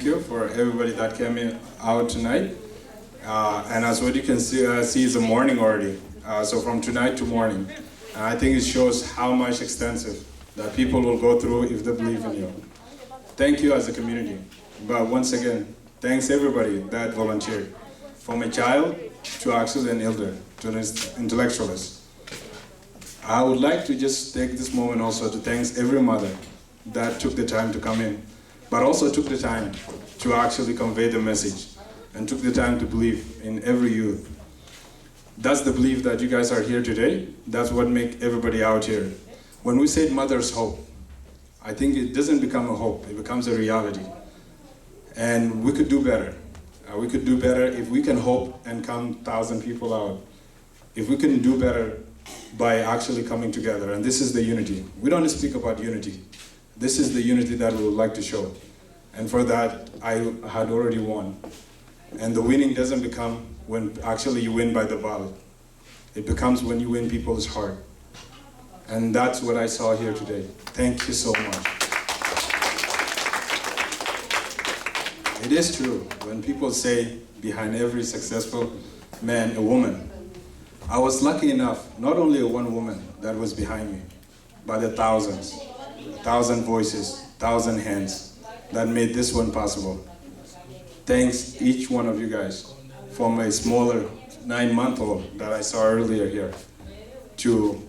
you for everybody that came in out tonight. And as what you can see is the morning already. So from tonight to morning. And I think it shows how much extensive that people will go through if they believe in you. Thank you as a community. But once again, thanks everybody that volunteered. From a child to actually an elder, to an intellectualist. I would like to just take this moment also to thank every mother that took the time to come in, but also took the time to actually convey the message and took the time to believe in every youth. That's the belief that you guys are here today. That's what makes everybody out here. When we say mother's hope, I think it doesn't become a hope, it becomes a reality. And we could do better. We could do better if we can hope and come 1,000 people out. If we can do better by actually coming together, and this is the unity. We don't speak about unity. This is the unity that we would like to show. And for that, I had already won. And the winning doesn't become when actually you win by the ballot. It becomes when you win people's heart. And that's what I saw here today. Thank you so much. It is true, when people say behind every successful man, a woman. I was lucky enough, not only one woman that was behind me, but the thousands, 1,000 voices, 1,000 hands that made this one possible. Thanks each one of you guys, from a smaller 9-month-old that I saw earlier here, to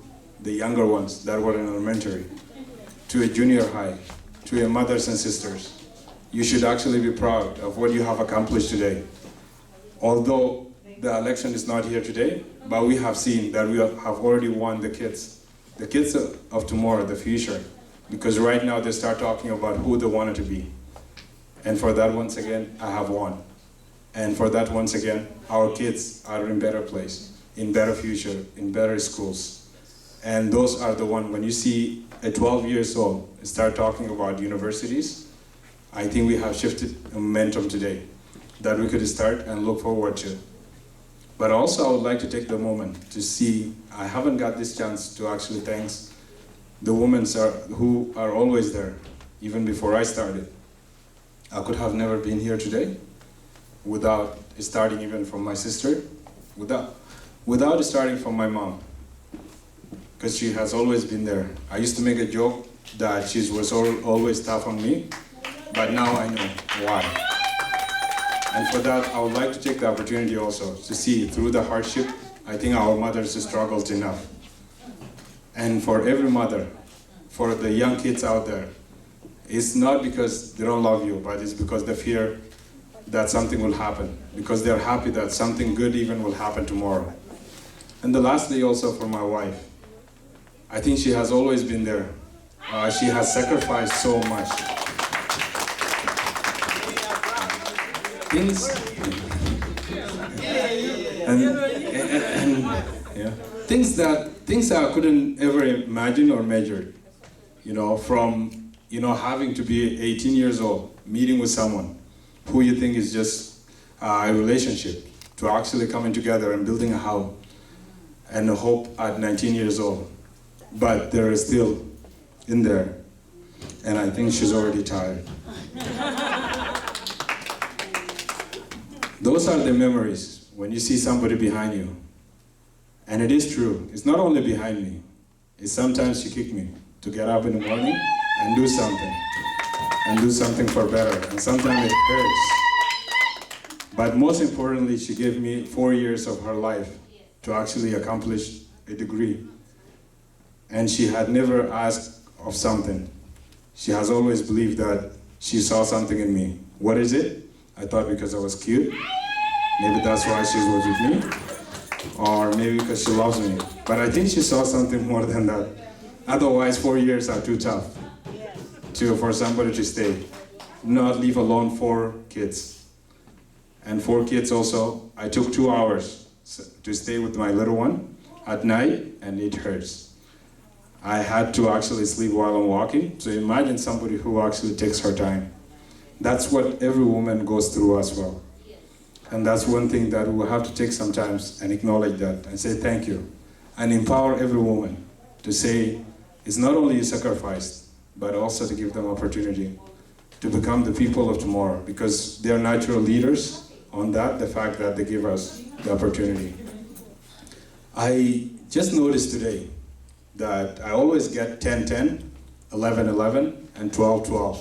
the younger ones that were in elementary, to a junior high, to your mothers and sisters. You should actually be proud of what you have accomplished today. Although the election is not here today, but we have seen that we have already won the kids of tomorrow, the future, because right now they start talking about who they wanted to be. And for that, once again, I have won. And for that, once again, our kids are in better place, in better future, in better schools. And those are the ones, when you see a 12 years old start talking about universities, I think we have shifted momentum today that we could start and look forward to. But also I would like to take the moment to see, I haven't got this chance to actually thank the women who are always there, even before I started. I could have never been here today without starting even from my sister, without starting from my mom, because she has always been there. I used to make a joke that she was always tough on me, but now I know why. And for that, I would like to take the opportunity also to see through the hardship, I think our mothers struggled enough. And for every mother, for the young kids out there, it's not because they don't love you, but it's because they fear that something will happen, because they're happy that something good even will happen tomorrow. And the lastly also for my wife, I think she has always been there. She has sacrificed so much. Things that I couldn't ever imagine or measure, from having to be 18 years old, meeting with someone who you think is just a relationship, to actually coming together and building a house and a hope at 19 years old. But they're still in there, and I think she's already tired. Those are the memories when you see somebody behind you. And it is true, it's not only behind me, it's sometimes she kicked me to get up in the morning and do something for better, and sometimes it hurts. But most importantly, she gave me 4 years of her life to actually accomplish a degree. And she had never asked of something. She has always believed that she saw something in me. What is it? I thought because I was cute. Maybe that's why she was with me. Or maybe because she loves me. But I think she saw something more than that. Otherwise, 4 years are too tough for somebody to stay. Not leave alone 4 kids. And 4 kids also, I took 2 hours to stay with my little one at night, and it hurts. I had to actually sleep while I'm walking. So imagine somebody who actually takes her time. That's what every woman goes through as well. And that's one thing that we'll have to take sometimes and acknowledge that and say thank you. And empower every woman to say it's not only a sacrifice, but also to give them opportunity to become the people of tomorrow, because they're natural leaders on that, the fact that they give us the opportunity. I just noticed today that I always get 10-10, 11-11, and 12-12.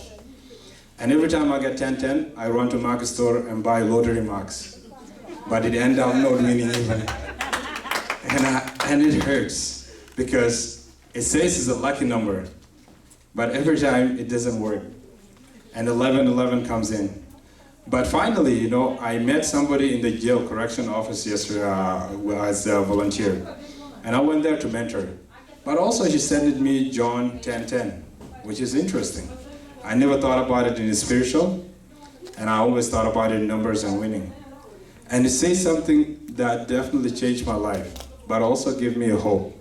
And every time I get 10-10, I run to market store and buy lottery marks. But it ends up not winning even. And it hurts, because it says it's a lucky number, but every time it doesn't work. And 11-11 comes in. But finally, you know, I met somebody in the jail correction office yesterday as a volunteer. And I went there to mentor. But also she sent me John 10:10, which is interesting. I never thought about it in the spiritual, and I always thought about it in numbers and winning. And it says something that definitely changed my life, but also gave me a hope.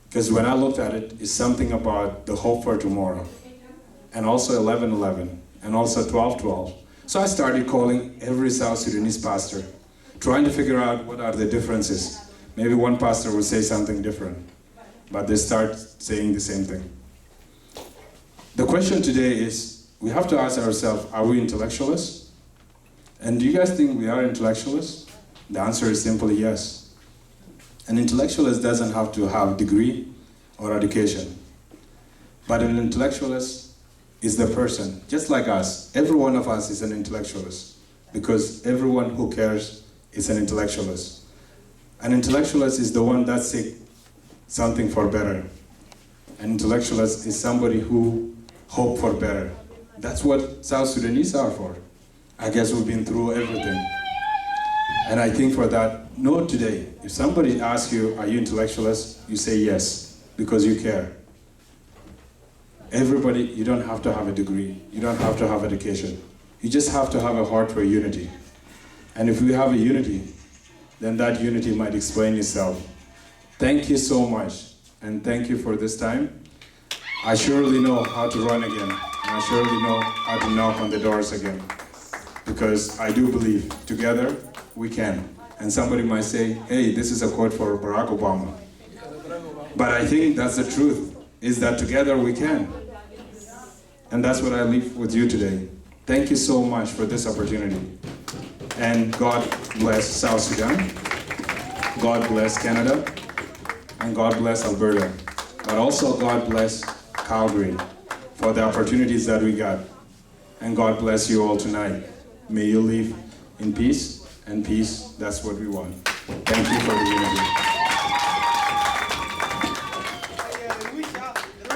Because when I looked at it, it's something about the hope for tomorrow. And also 11-11, and also 12-12. So I started calling every South Sudanese pastor, trying to figure out what are the differences. Maybe one pastor would say something different, but they start saying the same thing. The question today is, we have to ask ourselves, are we intellectualists? And do you guys think we are intellectualists? The answer is simply yes. An intellectualist doesn't have to have a degree or education. But an intellectualist is the person, just like us. Every one of us is an intellectualist, because everyone who cares is an intellectualist. An intellectualist is the one that seeks something for better. An intellectualist is somebody who hopes for better. That's what South Sudanese are for. I guess we've been through everything. And I think for that, note today, if somebody asks you, are you intellectualist? You say yes, because you care. Everybody, you don't have to have a degree. You don't have to have education. You just have to have a heart for unity. And if we have a unity, then that unity might explain itself. Thank you so much, and thank you for this time. I surely know how to run again, and I surely know how to knock on the doors again. Because I do believe together we can. And somebody might say, hey, this is a quote for Barack Obama. But I think that's the truth, is that together we can. And that's what I leave with you today. Thank you so much for this opportunity. And God bless South Sudan, God bless Canada, and God bless Alberta. But also God bless Calgary for the opportunities that we got. And God bless you all tonight. May you live in peace, and peace, that's what we want. Thank you for the unity.